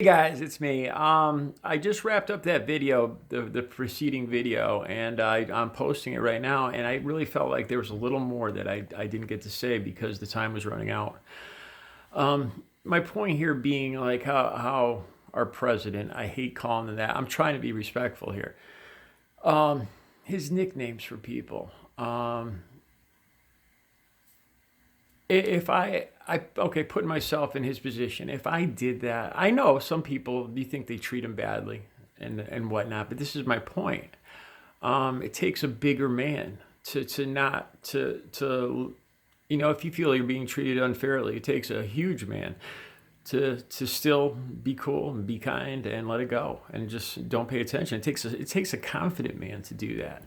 Hey guys, it's me. I just wrapped up that video, the preceding video, and I'm posting it right now. And I really felt like there was a little more that I didn't get to say because the time was running out. My point here being like how our president, I hate calling him that. I'm trying to be respectful here. His nicknames for people. If I okay, putting myself in his position, if I did that, I know some people, you think they treat him badly and whatnot, but this is my point. It takes a bigger man to not to if you feel you're being treated unfairly, it takes a huge man to still be cool and be kind and let it go and just don't pay attention. It takes a confident man to do that.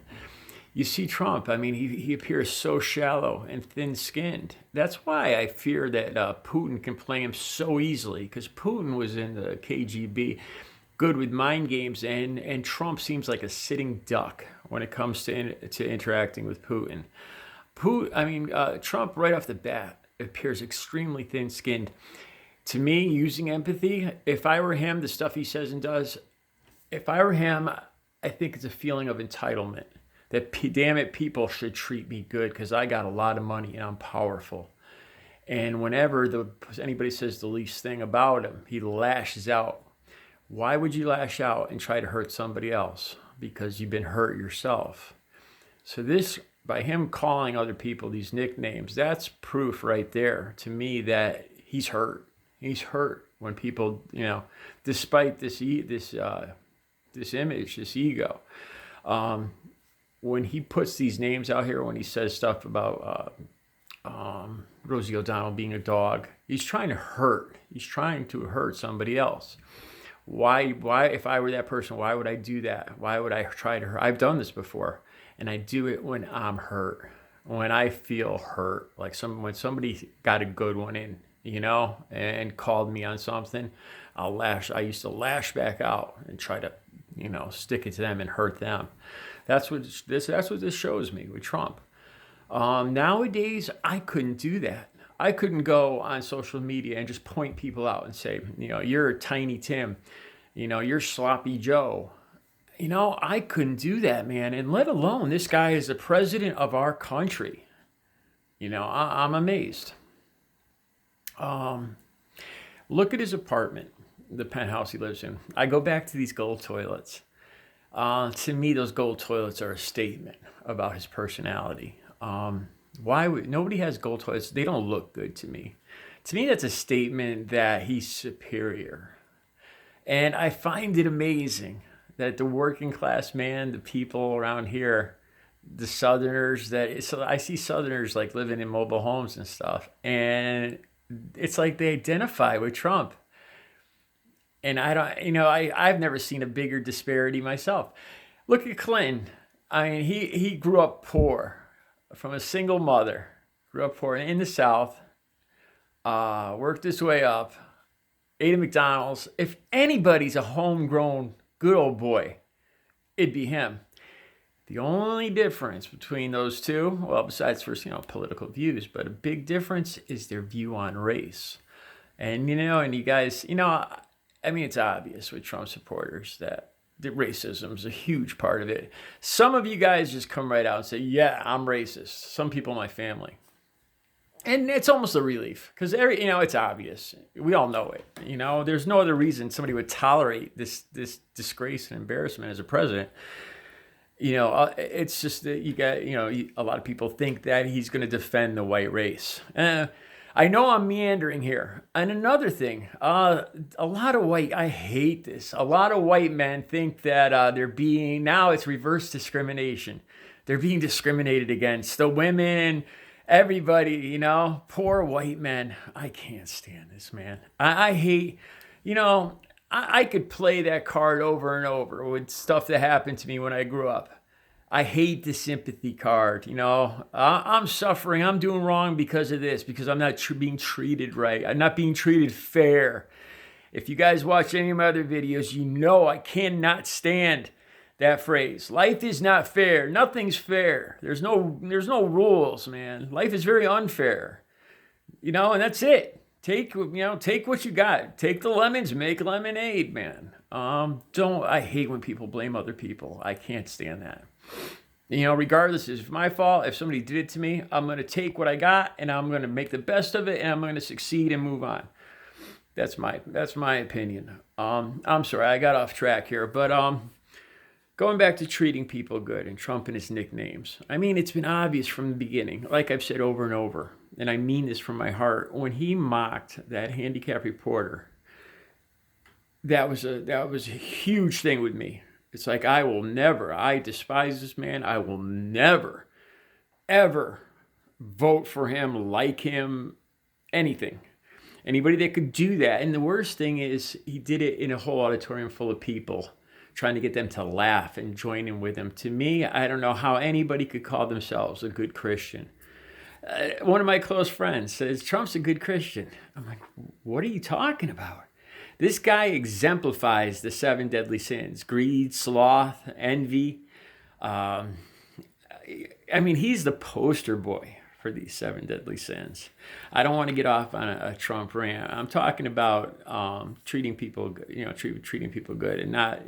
You see Trump, I mean, he appears so shallow and thin-skinned. That's why I fear that Putin can play him so easily, because Putin was in the KGB, good with mind games, and Trump seems like a sitting duck when it comes to interacting with Putin. Trump right off the bat appears extremely thin-skinned. To me, using empathy, if I were him, the stuff he says and does, if I were him, I think it's a feeling of entitlement that damn it, people should treat me good because I got a lot of money and I'm powerful. And whenever anybody says the least thing about him, he lashes out. Why would you lash out and try to hurt somebody else? Because you've been hurt yourself. So this, by him calling other people these nicknames, that's proof right there to me that he's hurt. He's hurt when people, despite this image, this ego. When he puts these names out here, when he says stuff about Rosie O'Donnell being a dog, he's trying to hurt. He's trying to hurt somebody else. Why, if I were that person, why would I do that? Why would I try to hurt? I've done this before, and I do it when I'm hurt, when I feel hurt, like when somebody got a good one in, and called me on something, I used to lash back out and try to, stick it to them and hurt them. That's what this shows me with Trump. Nowadays, I couldn't do that. I couldn't go on social media and just point people out and say, you're Tiny Tim, you're Sloppy Joe. I couldn't do that, man. And let alone this guy is the president of our country. I'm amazed. Look at his apartment, the penthouse he lives in. I go back to these gold toilets. To me, those gold toilets are a statement about his personality. Nobody has gold toilets? They don't look good to me. To me, that's a statement that he's superior. And I find it amazing that the working class man, the people around here, the Southerners, so I see Southerners like living in mobile homes and stuff, and it's like they identify with Trump. And I don't, I've never seen a bigger disparity myself. Look at Clinton. I mean, he grew up poor from a single mother, grew up poor in the South, worked his way up, ate at McDonald's. If anybody's a homegrown good old boy, it'd be him. The only difference between those two, well, besides first, political views, but a big difference is their view on race. And, and you guys, it's obvious with Trump supporters that the racism is a huge part of it. Some of you guys just come right out and say, yeah, I'm racist. Some people in my family. And it's almost a relief because, it's obvious. We all know it. There's no other reason somebody would tolerate this disgrace and embarrassment as a president. It's just that you got, a lot of people think that he's going to defend the white race. I know I'm meandering here. And another thing, I hate this. A lot of white men think that now it's reverse discrimination. They're being discriminated against. The women, everybody, poor white men. I can't stand this, man. I hate, I could play that card over and over with stuff that happened to me when I grew up. I hate the sympathy card. I'm suffering. I'm doing wrong because of this, because I'm not being treated right. I'm not being treated fair. If you guys watch any of my other videos, I cannot stand that phrase. Life is not fair. Nothing's fair. There's no rules, man. Life is very unfair. And that's it. Take take what you got. Take the lemons, make lemonade, man. Don't I hate when people blame other people. I can't stand that. Regardless, it's my fault. If somebody did it to me, I'm gonna take what I got and I'm gonna make the best of it and I'm gonna succeed and move on. That's my opinion. I'm sorry, I got off track here, but going back to treating people good and Trump and his nicknames. I mean, it's been obvious from the beginning, like I've said over and over, and I mean this from my heart. When he mocked that handicap reporter, that was a huge thing with me. It's like I despise this man. I will never, ever vote for him, like him, anything. Anybody that could do that. And the worst thing is he did it in a whole auditorium full of people, trying to get them to laugh and join in with him. To me, I don't know how anybody could call themselves a good Christian. One of my close friends says, Trump's a good Christian. I'm like, what are you talking about? This guy exemplifies the 7 deadly sins: greed, sloth, envy. I mean, he's the poster boy for these 7 deadly sins. I don't want to get off on a Trump rant. I'm talking about treating people, treating people good, and not,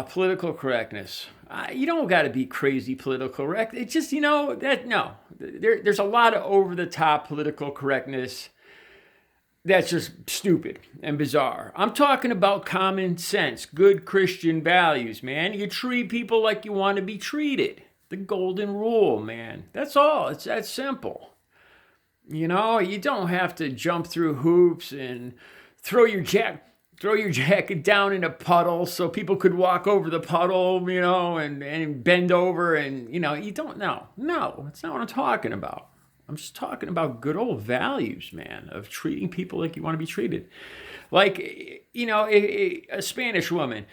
political correctness. You don't got to be crazy political correct. It's just, there's a lot of over the top political correctness that's just stupid and bizarre. I'm talking about common sense, good Christian values, man. You treat people like you want to be treated. The golden rule, man. That's all. It's that simple. You don't have to jump through hoops and throw your jacket down in a puddle so people could walk over the puddle, and bend over and, you don't know. No, that's not what I'm talking about. I'm just talking about good old values, man, of treating people like you want to be treated. Like, a Spanish woman,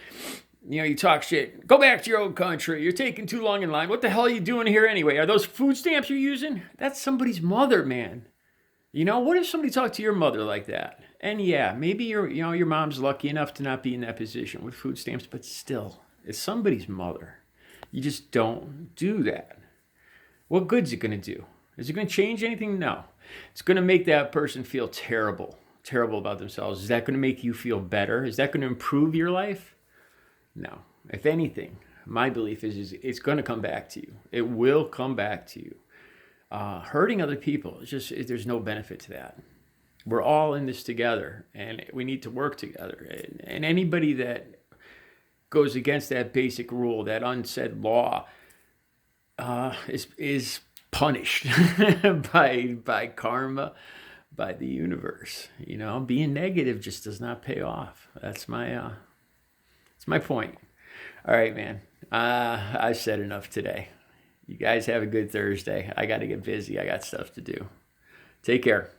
you talk shit. Go back to your own country. You're taking too long in line. What the hell are you doing here anyway? Are those food stamps you're using? That's somebody's mother, man. What if somebody talked to your mother like that? And yeah, maybe your mom's lucky enough to not be in that position with food stamps, but still, it's somebody's mother. You just don't do that. What good's it going to do? Is it going to change anything? No. It's going to make that person feel terrible about themselves. Is that going to make you feel better? Is that going to improve your life? No. If anything, my belief is it's going to come back to you. It will come back to you. Hurting other people, there's no benefit to that. We're all in this together, and we need to work together. And anybody that goes against that basic rule, that unsaid law, is punished by karma, by the universe. Being negative just does not pay off. That's my point. All right, man. I said enough today. You guys have a good Thursday. I got to get busy. I got stuff to do. Take care.